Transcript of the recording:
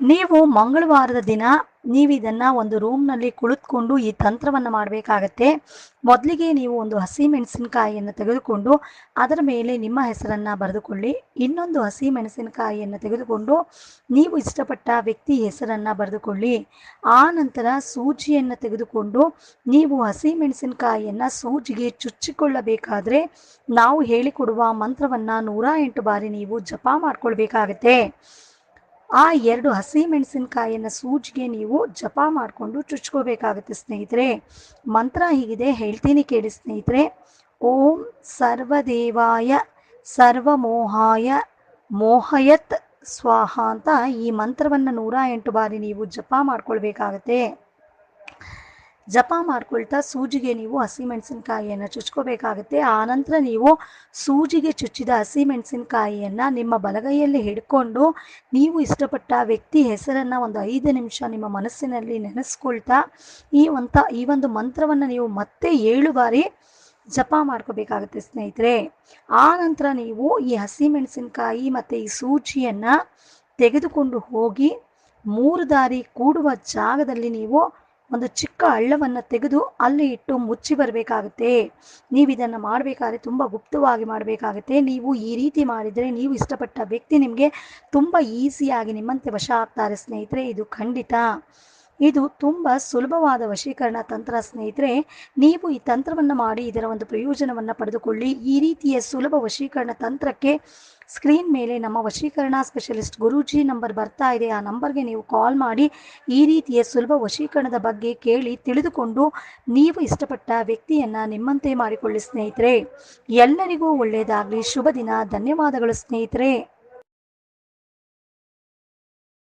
ನೀವು ಮಂಗಳವಾರದ ದಿನ ನೀವು ಇದನ್ನು ಒಂದು ರೂಮ್ನಲ್ಲಿ ಕುಳಿತುಕೊಂಡು ಈ ತಂತ್ರವನ್ನು ಮಾಡಬೇಕಾಗತ್ತೆ. ಮೊದಲಿಗೆ ನೀವು ಒಂದು ಹಸಿಮೆಣಸಿನಕಾಯಿಯನ್ನು ತೆಗೆದುಕೊಂಡು ಅದರ ಮೇಲೆ ನಿಮ್ಮ ಹೆಸರನ್ನು ಬರೆದುಕೊಳ್ಳಿ. ಇನ್ನೊಂದು ಹಸಿಮೆಣಸಿನಕಾಯಿಯನ್ನು ತೆಗೆದುಕೊಂಡು ನೀವು ಇಷ್ಟಪಟ್ಟ ವ್ಯಕ್ತಿ ಹೆಸರನ್ನು ಬರೆದುಕೊಳ್ಳಿ. ಆ ನಂತರ ಸೂಜಿಯನ್ನು ತೆಗೆದುಕೊಂಡು ನೀವು ಹಸಿಮೆಣಸಿನಕಾಯಿಯನ್ನು ಸೂಜಿಗೆ ಚುಚ್ಚಿಕೊಳ್ಳಬೇಕಾದ್ರೆ ನಾವು ಹೇಳಿಕೊಡುವ ಮಂತ್ರವನ್ನು 108 ಬಾರಿ ನೀವು ಜಪ ಮಾಡ್ಕೊಳ್ಬೇಕಾಗತ್ತೆ. ಆ 2 ಹಸಿಮೆಣಸಿನಕಾಯಿಯನ್ನು ಸೂಜಿಗೆ ನೀವು ಜಪ ಮಾಡಿಕೊಂಡು ಚುಚ್ಕೋಬೇಕಾಗುತ್ತೆ ಸ್ನೇಹಿತರೆ. ಮಂತ್ರ ಹೀಗಿದೆ, ಹೇಳ್ತೀನಿ ಕೇಳಿ ಸ್ನೇಹಿತರೆ. ಓಂ ಸರ್ವದೇವಾಯ ಸರ್ವಮೋಹಾಯ ಮೋಹಯತ್ ಸ್ವಾಹ ಅಂತ ಈ ಮಂತ್ರವನ್ನು 108 ಬಾರಿ ನೀವು ಜಪ ಮಾಡ್ಕೊಳ್ಬೇಕಾಗತ್ತೆ. ಜಪ ಮಾಡ್ಕೊಳ್ತಾ ಸೂಜಿಗೆ ನೀವು ಹಸಿಮೆಣಸಿನಕಾಯಿಯನ್ನು ಚುಚ್ಕೋಬೇಕಾಗುತ್ತೆ. ಆನಂತರ ನೀವು ಸೂಜಿಗೆ ಚುಚ್ಚಿದ ಹಸಿಮೆಣಸಿನಕಾಯಿಯನ್ನು ನಿಮ್ಮ ಬಲಗೈಯಲ್ಲಿ ಹಿಡ್ಕೊಂಡು ನೀವು ಇಷ್ಟಪಟ್ಟ ವ್ಯಕ್ತಿ ಹೆಸರನ್ನು ಒಂದು 5 ನಿಮಿಷ ನಿಮ್ಮ ಮನಸ್ಸಿನಲ್ಲಿ ನೆನೆಸ್ಕೊಳ್ತಾ ಈ ಒಂದು ಮಂತ್ರವನ್ನು ನೀವು ಮತ್ತೆ 7 ಬಾರಿ ಜಪ ಮಾಡ್ಕೋಬೇಕಾಗುತ್ತೆ ಸ್ನೇಹಿತರೆ. ಆ ನಂತರ ನೀವು ಈ ಹಸಿಮೆಣಸಿನಕಾಯಿ ಮತ್ತು ಈ ಸೂಜಿಯನ್ನು ತೆಗೆದುಕೊಂಡು ಹೋಗಿ 3 ದಾರಿ ಕೂಡುವ ಜಾಗದಲ್ಲಿ ನೀವು ಒಂದು ಚಿಕ್ಕ ಹಳ್ಳವನ್ನು ತೆಗೆದು ಅಲ್ಲಿ ಇಟ್ಟು ಮುಚ್ಚಿ ಬರಬೇಕಾಗುತ್ತೆ. ನೀವು ಇದನ್ನು ಮಾಡಬೇಕಾದ್ರೆ ತುಂಬ ಗುಪ್ತವಾಗಿ ಮಾಡಬೇಕಾಗುತ್ತೆ. ನೀವು ಈ ರೀತಿ ಮಾಡಿದರೆ ನೀವು ಇಷ್ಟಪಟ್ಟ ವ್ಯಕ್ತಿ ನಿಮಗೆ ತುಂಬ ಈಸಿಯಾಗಿ ನಿಮ್ಮಂತೆ ವಶ ಆಗ್ತಾರೆ ಸ್ನೇಹಿತರೆ. ಇದು ಖಂಡಿತ. ಇದು ತುಂಬ ಸುಲಭವಾದ ವಶೀಕರಣ ತಂತ್ರ ಸ್ನೇಹಿತರೆ. ನೀವು ಈ ತಂತ್ರವನ್ನು ಮಾಡಿ ಇದರ ಒಂದು ಪ್ರಯೋಜನವನ್ನು ಪಡೆದುಕೊಳ್ಳಿ. ಈ ರೀತಿಯ ಸುಲಭ ವಶೀಕರಣ ತಂತ್ರಕ್ಕೆ ಸ್ಕ್ರೀನ್ ಮೇಲೆ ನಮ್ಮ ವಶೀಕರಣ ಸ್ಪೆಷಲಿಸ್ಟ್ ಗುರೂಜಿ ನಂಬರ್ ಬರ್ತಾ ಇದೆ. ಆ ನಂಬರ್ಗೆ ನೀವು ಕಾಲ್ ಮಾಡಿ ಈ ರೀತಿಯ ಸುಲಭ ವಶೀಕರಣದ ಬಗ್ಗೆ ಕೇಳಿ ತಿಳಿದುಕೊಂಡು ನೀವು ಇಷ್ಟಪಟ್ಟ ವ್ಯಕ್ತಿಯನ್ನು ನಿಮ್ಮಂತೆ ಮಾಡಿಕೊಳ್ಳಿ ಸ್ನೇಹಿತರೆ. ಎಲ್ಲರಿಗೂ ಒಳ್ಳೆಯದಾಗಲಿ. ಶುಭ ದಿನ. ಧನ್ಯವಾದಗಳು ಸ್ನೇಹಿತರೆ.